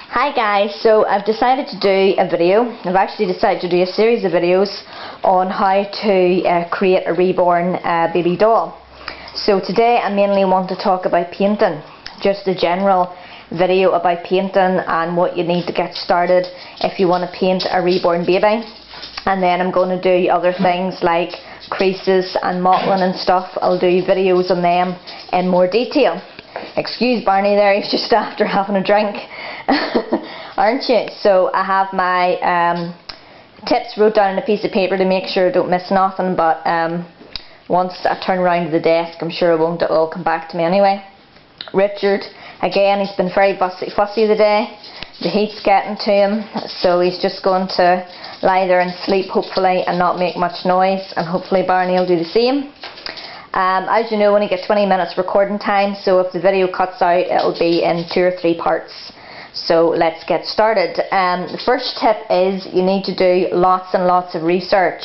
Hi guys, so I've decided to do a video. I've actually decided to do a series of videos on how to create a reborn baby doll. So today I mainly want to talk about painting, just a general video about painting and what you need to get started if you want to paint a reborn baby. And then I'm going to do other things like creases and mottling and stuff. I'll do videos on them in more detail. Excuse Barney there, he's just after having a drink. Aren't you? So I have my tips wrote down on a piece of paper to make sure I don't miss nothing, but once I turn around to the desk I'm sure it'll all come back to me anyway. Richard, again, he's been very fussy today. The heat's getting to him, so he's just going to lie there and sleep hopefully and not make much noise, and hopefully Barney will do the same. As you know, I only get 20 minutes recording time, so if the video cuts out it'll be in 2 or 3 parts. So let's get started. The first tip is you need to do lots and lots of research.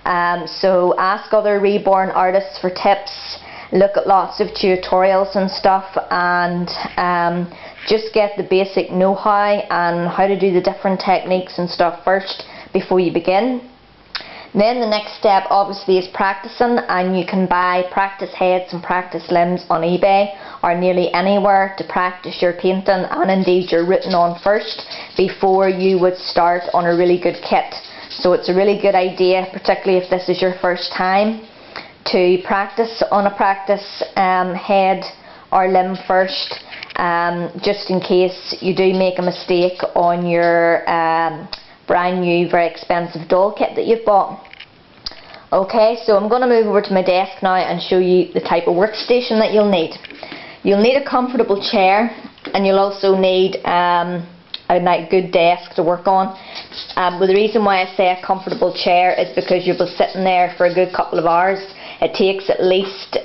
So ask other reborn artists for tips, look at lots of tutorials and stuff, and just get the basic know-how and how to do the different techniques and stuff first before you begin. Then the next step obviously is practicing, and you can buy practice heads and practice limbs on eBay or nearly anywhere to practice your painting, and indeed your rooting on first before you would start on a really good kit. So it's a really good idea, particularly if this is your first time, to practice on a practice head or limb first, just in case you do make a mistake on your brand new very expensive doll kit that you've bought. Okay, so I'm going to move over to my desk now and show you the type of workstation that you'll need. You'll need a comfortable chair, and you'll also need a good desk to work on. But the reason why I say a comfortable chair is because you'll be sitting there for a good couple of hours. It takes at least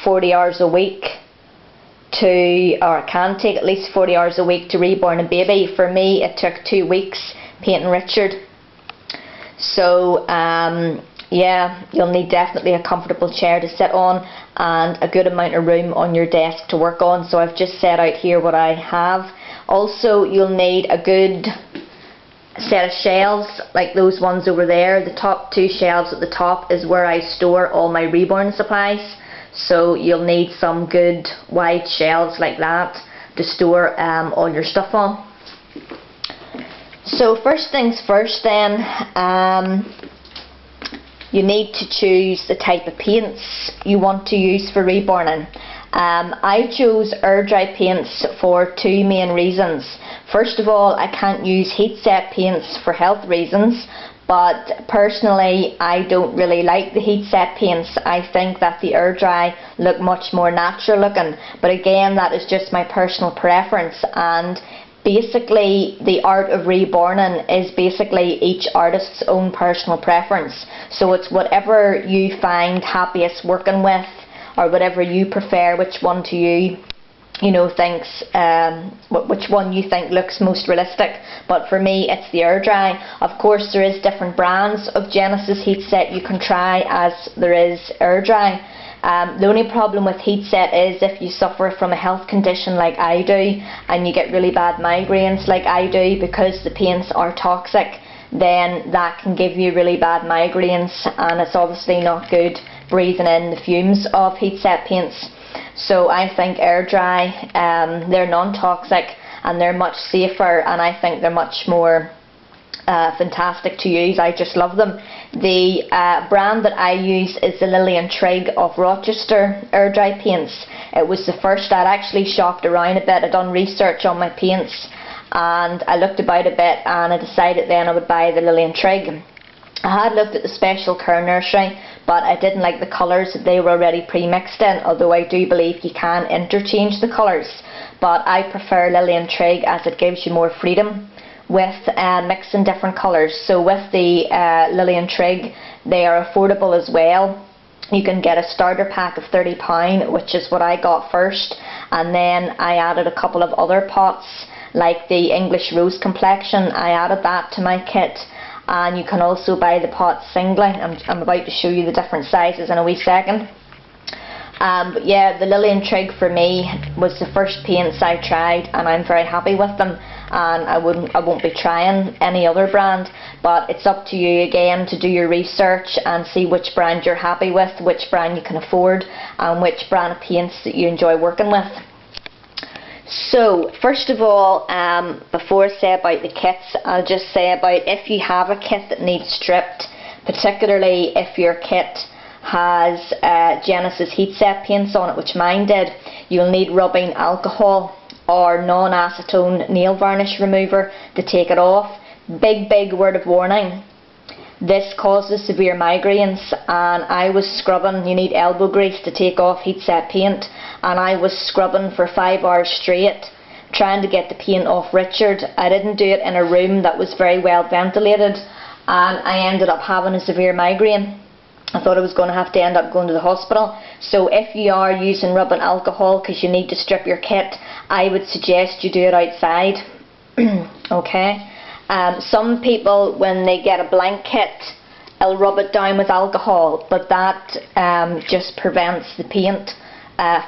40 hours a week or it can take at least 40 hours a week to reborn a baby. For me it took 2 weeks painting Richard. So yeah, you'll need definitely a comfortable chair to sit on and a good amount of room on your desk to work on. So I've just set out here what I have. Also you'll need a good set of shelves like those ones over there. The top 2 shelves at the top is where I store all my reborn supplies. So you'll need some good wide shelves like that to store all your stuff on. So first things first then, you need to choose the type of paints you want to use for reborning. I chose air dry paints for 2 main reasons. First of all, I can't use heat set paints for health reasons, but personally I don't really like the heat set paints. I think that the air dry look much more natural looking, but again that is just my personal preference, and basically the art of reborning is basically each artist's own personal preference. So it's whatever you find happiest working with, or whatever you prefer, which one to you thinks, which one you think looks most realistic. But for me it's the air dry. Of course there is different brands of Genesis heat set you can try, as there is air dry. The only problem with heat set is if you suffer from a health condition like I do, and you get really bad migraines like I do, because the paints are toxic, then that can give you really bad migraines, and it's obviously not good breathing in the fumes of heat set paints. So I think air dry, they're non-toxic and they're much safer, and I think they're much more fantastic to use. I just love them. The brand that I use is the Lillian Trigg of Rochester air dry paints. It was the first. I'd actually shopped around a bit, I'd done research on my paints, and I looked about a bit, and I decided then I would buy the Lillian Trigg. I had looked at the Special Care Nursery, but I didn't like the colours that they were already pre-mixed in, although I do believe you can interchange the colours. But I prefer Lillian Trigg as it gives you more freedom with mixing different colours. So with the Lillian Trigg, they are affordable as well. You can get a starter pack of £30, which is what I got first, and then I added a couple of other pots like the English Rose Complexion. I added that to my kit, and you can also buy the pots singly. I'm about to show you the different sizes in a wee second. But yeah, the Lily and Trig for me was the first paints I tried, and I'm very happy with them, and I won't be trying any other brand. But it's up to you again to do your research and see which brand you're happy with, which brand you can afford, and which brand of paints that you enjoy working with. So first of all, before I say about the kits, I'll just say about if you have a kit that needs stripped, particularly if your kit has Genesis heat set paints on it, which mine did, you'll need rubbing alcohol or non-acetone nail varnish remover to take it off. Big word of warning, this causes severe migraines, and I was scrubbing. You need elbow grease to take off heat set paint, and I was scrubbing for 5 hours straight trying to get the paint off Richard. I didn't do it in a room that was very well ventilated, and I ended up having a severe migraine. I thought I was going to have to end up going to the hospital. So if you are using rubbing alcohol because you need to strip your kit, I would suggest you do it outside. Okay. Some people, when they get a blank kit, they'll rub it down with alcohol, but that just prevents the paint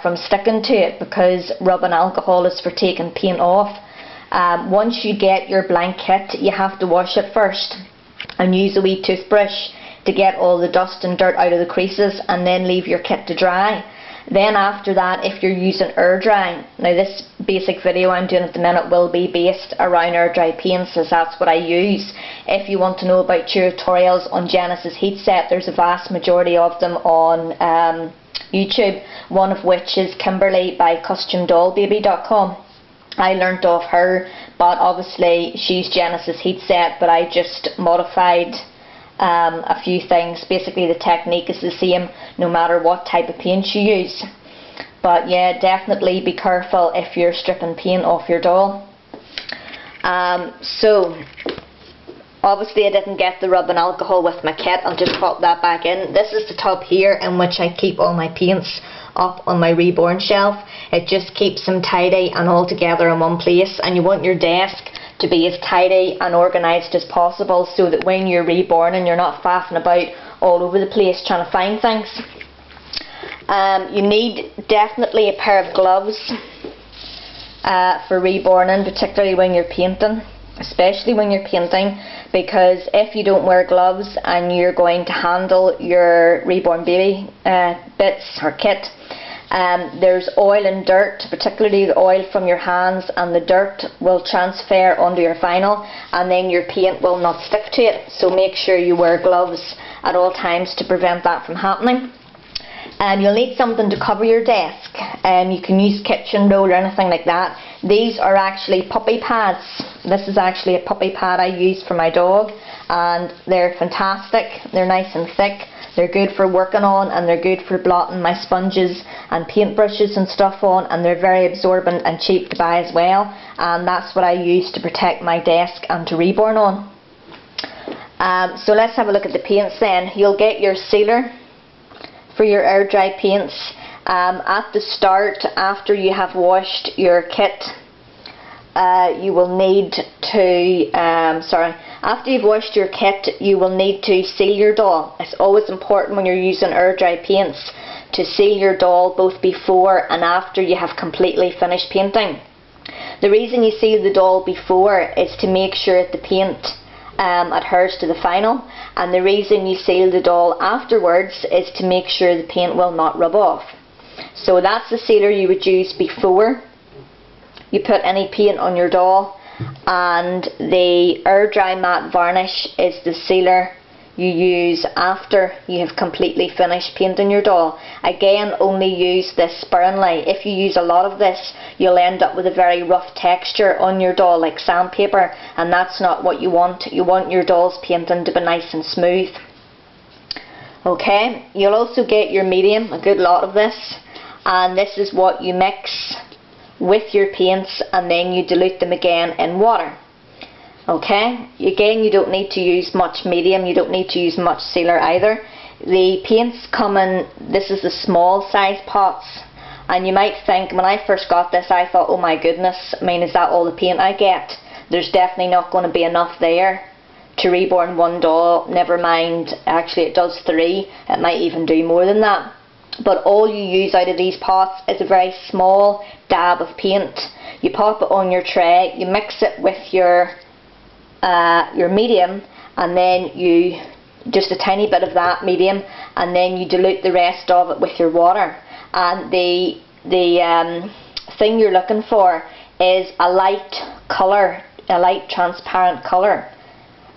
from sticking to it, because rubbing alcohol is for taking paint off. Once you get your blank kit, you have to wash it first and use a wee toothbrush to get all the dust and dirt out of the creases, and then leave your kit to dry. Then after that, if you're using air dry, now this basic video I'm doing at the minute will be based around air dry paints, as that's what I use. If you want to know about tutorials on Genesis heat set, there's a vast majority of them on YouTube, one of which is Kimberly by customdollbaby.com. I learnt off her, but obviously she's Genesis heat set, but I just modified a few things. Basically the technique is the same no matter what type of paint you use. But yeah, definitely be careful if you're stripping paint off your doll. So obviously I didn't get the rubbing alcohol with my kit. I'll just pop that back in. This is the tub here in which I keep all my paints up on my Reborn shelf. It just keeps them tidy and all together in one place, and you want your desk to be as tidy and organised as possible, so that when you're reborn and you're not faffing about all over the place trying to find things. You need definitely a pair of gloves for reborning, particularly when you're painting, especially when you're painting, because if you don't wear gloves and you're going to handle your reborn baby bits or kit, there's oil and dirt, particularly the oil from your hands, and the dirt will transfer onto your vinyl, and then your paint will not stick to it. So make sure you wear gloves at all times to prevent that from happening. You'll need something to cover your desk. You can use kitchen roll or anything like that. These are actually puppy pads. This is actually a puppy pad I use for my dog, and they're fantastic. They're nice and thick. They're good for working on, and they're good for blotting my sponges and paintbrushes and stuff on, and they're very absorbent and cheap to buy as well, and that's what I use to protect my desk and to reborn on. So let's have a look at the paints then. You'll get your sealer for your air dry paints. At the start, after you have washed your kit, you will need to, after you've washed your kit, you will need to seal your doll. It's always important when you're using air dry paints to seal your doll both before and after you have completely finished painting. The reason you seal the doll before is to make sure that the paint adheres to the vinyl, and the reason you seal the doll afterwards is to make sure the paint will not rub off. So that's the sealer you would use before you put any paint on your doll, and the air dry matte varnish is the sealer you use after you have completely finished painting your doll. Again, only use this sparingly. If you use a lot of this, you'll end up with a very rough texture on your doll, like sandpaper, and that's not what you want. You want your doll's painting to be nice and smooth. Okay, you'll also get your medium, a good lot of this, and this is what you mix with your paints, and then you dilute them again in water. Okay, again, you don't need to use much medium, you don't need to use much sealer either. The paints come in, this is the small size pots, and you might think, when I first got this, I thought, oh my goodness, I mean, is that all the paint I get? There's definitely not going to be enough there to reborn one doll, never mind, actually it does 3, it might even do more than that. but all you use out of these pots is a very small dab of paint. You pop it on your tray, you mix it with your medium, and then you just a tiny bit of that medium, and then you dilute the rest of it with your water. And the thing you're looking for is a light colour, a light transparent colour.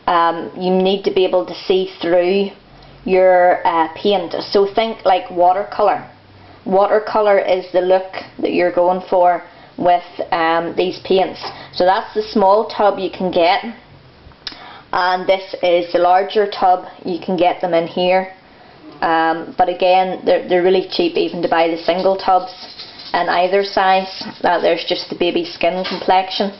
You need to be able to see through your paint, so think like watercolour. Watercolour is the look that you're going for with these paints. So that's the small tub you can get, and this is the larger tub. You can get them in here, but again they're really cheap even to buy the single tubs in either size. There's just the baby skin complexion.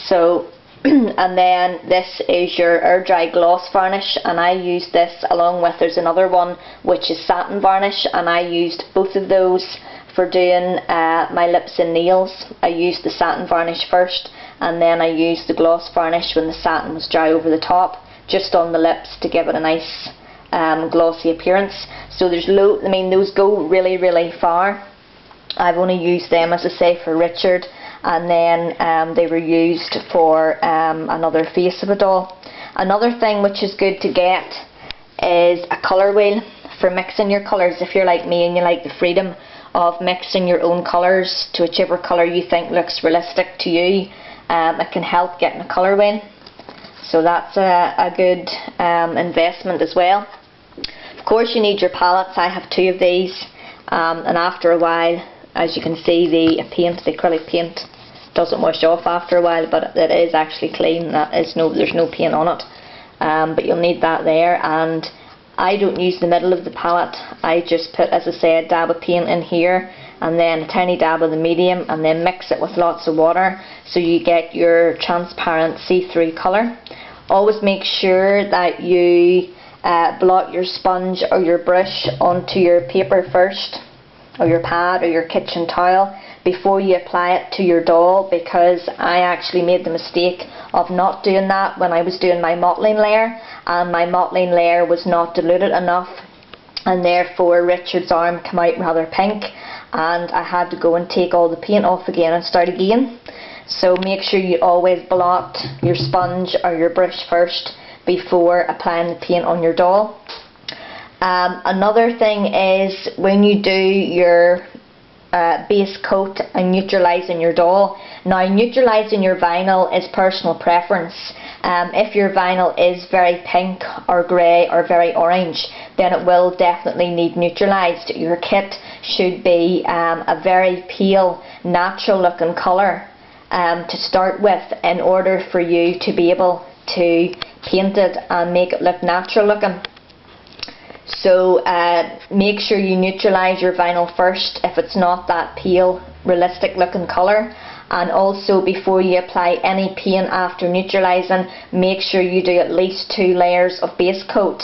So and then this is your air dry gloss varnish, and I used this along with, there's another one which is satin varnish, and I used both of those for doing my lips and nails. I used the satin varnish first, and then I used the gloss varnish when the satin was dry over the top, just on the lips to give it a nice glossy appearance. So there's those go really far. I've only used them, as I say, for Richard, and then they were used for another face of a doll. Another thing which is good to get is a colour wheel for mixing your colours. If you're like me and you like the freedom of mixing your own colours to whichever colour you think looks realistic to you, it can help getting a colour wheel. So that's a good investment as well. Of course you need your palettes. I have 2 of these, and after a while, as you can see, the acrylic paint doesn't wash off after a while, but it is actually clean. There's no paint on it, but you'll need that there. And I don't use the middle of the palette. I just put, as I say, a dab of paint in here, and then a tiny dab of the medium, and then mix it with lots of water so you get your transparent see-through colour. Always make sure that you blot your sponge or your brush onto your paper first, or your pad or your kitchen towel, before you apply it to your doll, because I actually made the mistake of not doing that when I was doing my mottling layer, and my mottling layer was not diluted enough, and therefore Richard's arm came out rather pink, and I had to go and take all the paint off again and start again. So make sure you always blot your sponge or your brush first before applying the paint on your doll. Another thing is, when you do your base coat and neutralizing your doll, now neutralizing your vinyl is personal preference. If your vinyl is very pink or grey or very orange, then it will definitely need neutralized. Your kit should be a very pale, natural looking colour to start with, in order for you to be able to paint it and make it look natural looking. So make sure you neutralise your vinyl first if it's not that pale, realistic looking colour. And also, before you apply any paint after neutralising, make sure you do at least 2 layers of base coat.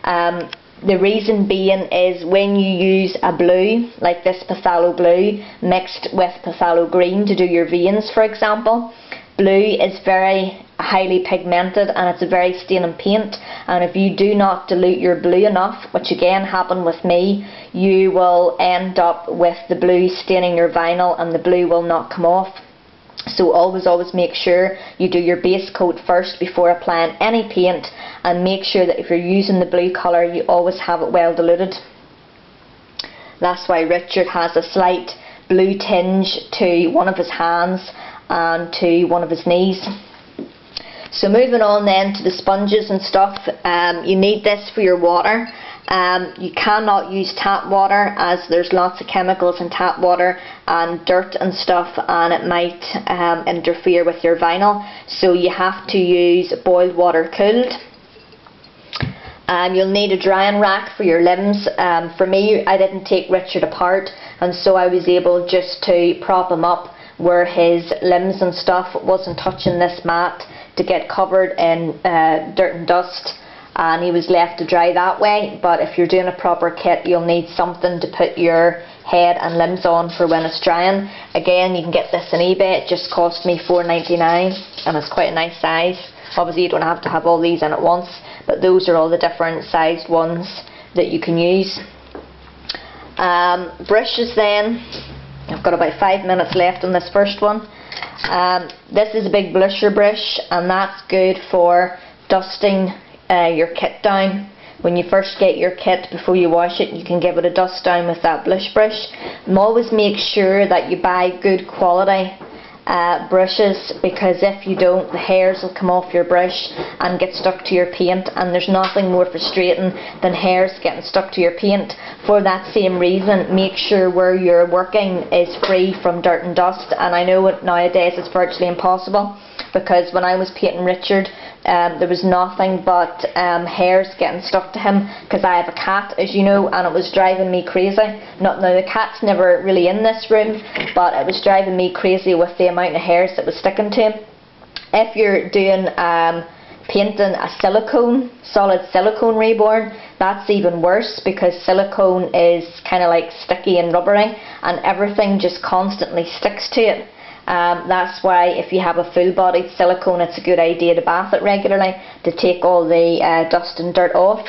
The reason being is, when you use a blue, like this phthalo blue, mixed with phthalo green to do your veins, for example, blue is very highly pigmented and it's a very staining paint, and if you do not dilute your blue enough, which again happened with me, you will end up with the blue staining your vinyl and the blue will not come off. So always make sure you do your base coat first before applying any paint, and make sure that if you're using the blue colour, you always have it well diluted. That's why Richard has a slight blue tinge to one of his hands and to one of his knees. So moving on then to the sponges and stuff, you need this for your water. You cannot use tap water, as there's lots of chemicals in tap water and dirt and stuff, and it might interfere with your vinyl. So you have to use boiled water cooled. You'll need a drying rack for your limbs. For me, I didn't take Richard apart, and so I was able just to prop him up where his limbs and stuff wasn't touching this mat, to get covered in dirt and dust, and he was left to dry that way. But if you're doing a proper kit, you'll need something to put your head and limbs on for when it's drying. Again, you can get this on eBay. It just cost me $4.99, and it's quite a nice size. Obviously you don't have to have all these in at once, but those are all the different sized ones that you can use. Brushes then, I've got about 5 minutes left on this first one. This is a big blusher brush, and that's good for dusting your kit down. When you first get your kit, before you wash it, you can give it a dust down with that blush brush. Always make sure that you buy good quality brushes, because if you don't, the hairs will come off your brush and get stuck to your paint, and there's nothing more frustrating than hairs getting stuck to your paint. For that same reason, make sure where you're working is free from dirt and dust, and I know nowadays it's virtually impossible, because when I was painting Richard, there was nothing but hairs getting stuck to him, because I have a cat, as you know, and it was driving me crazy. Now the cat's never really in this room, but it was driving me crazy with the amount of hairs that was sticking to him. If you're doing painting a solid silicone Reborn, that's even worse, because silicone is kind of like sticky and rubbery, and everything just constantly sticks to it. That's why if you have a full-bodied silicone, it's a good idea to bath it regularly to take all the dust and dirt off.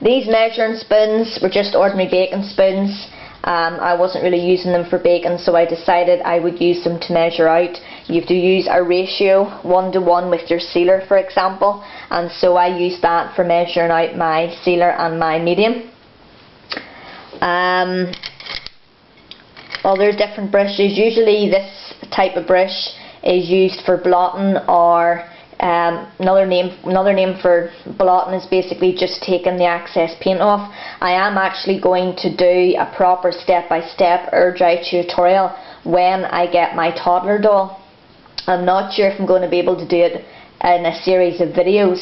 These measuring spoons were just ordinary baking spoons. I wasn't really using them for baking, so I decided I would use them to measure out. You have to use a ratio 1:1 with your sealer, for example, and so I used that for measuring out my sealer and my medium. Other different brushes, usually this type of brush is used for blotting, or another name for blotting is basically just taking the excess paint off. I am actually going to do a proper step-by-step air dry tutorial when I get my toddler doll. I'm not sure if I'm going to be able to do it in a series of videos,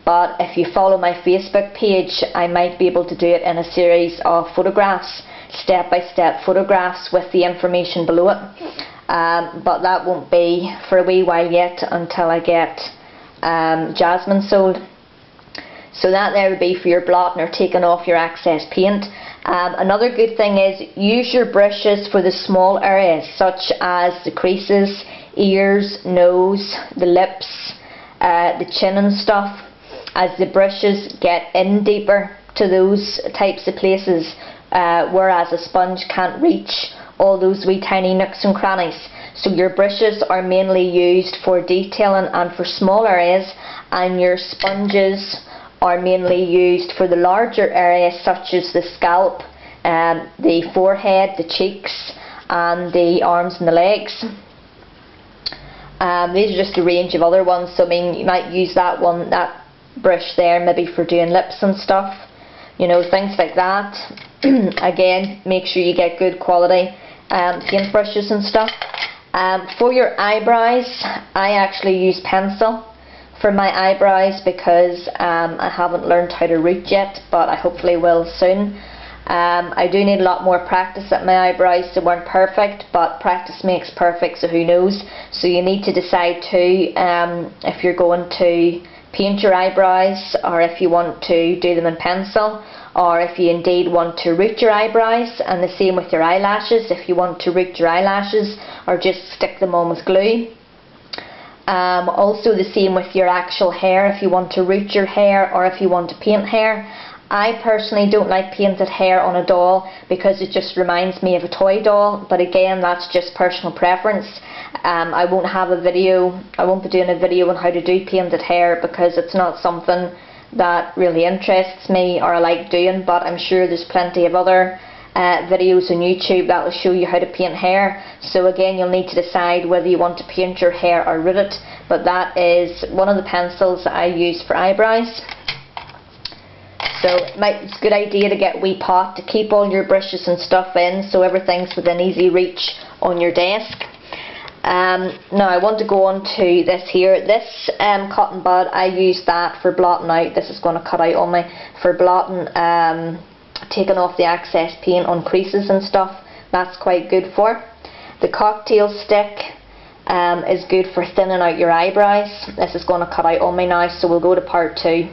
but if you follow my Facebook page, I might be able to do it in a series of photographs, step-by-step photographs with the information below it. But that won't be for a wee while yet, until I get Jasmine sold. So that there would be for your blotting or taking off your excess paint. Another good thing is use your brushes for the small areas, such as the creases, ears, nose, the lips, the chin and stuff, as the brushes get in deeper to those types of places, whereas a sponge can't reach all those wee tiny nooks and crannies. So your brushes are mainly used for detailing and for small areas, and your sponges are mainly used for the larger areas, such as the scalp, the forehead, the cheeks, and the arms and the legs. These are just a range of other ones, so I mean you might use that brush there maybe for doing lips and stuff, you know, things like that. Again, make sure you get good quality paint brushes and stuff. For your eyebrows, I actually use pencil for my eyebrows, because I haven't learned how to root yet, but I hopefully will soon. I do need a lot more practice at my eyebrows. They weren't perfect, but practice makes perfect, so who knows. So you need to decide too, if you're going to paint your eyebrows, or if you want to do them in pencil, or if you indeed want to root your eyebrows, and the same with your eyelashes, if you want to root your eyelashes or just stick them on with glue. Also the same with your actual hair, if you want to root your hair or if you want to paint hair. I personally don't like painted hair on a doll, because it just reminds me of a toy doll, but again, that's just personal preference. I won't be doing a video on how to do painted hair, because it's not something that really interests me or I like doing, but I'm sure there's plenty of other videos on YouTube that will show you how to paint hair. So again, you'll need to decide whether you want to paint your hair or root it, but that is one of the pencils that I use for eyebrows. So it's a good idea to get a wee pot to keep all your brushes and stuff in, so everything's within easy reach on your desk. Now I want to go on to this here. This cotton bud, I use that for blotting out. This is going to cut out on me for blotting, taking off the excess paint on creases and stuff. That's quite good for. The cocktail stick is good for thinning out your eyebrows. This is going to cut out on me now, so we'll go to part 2.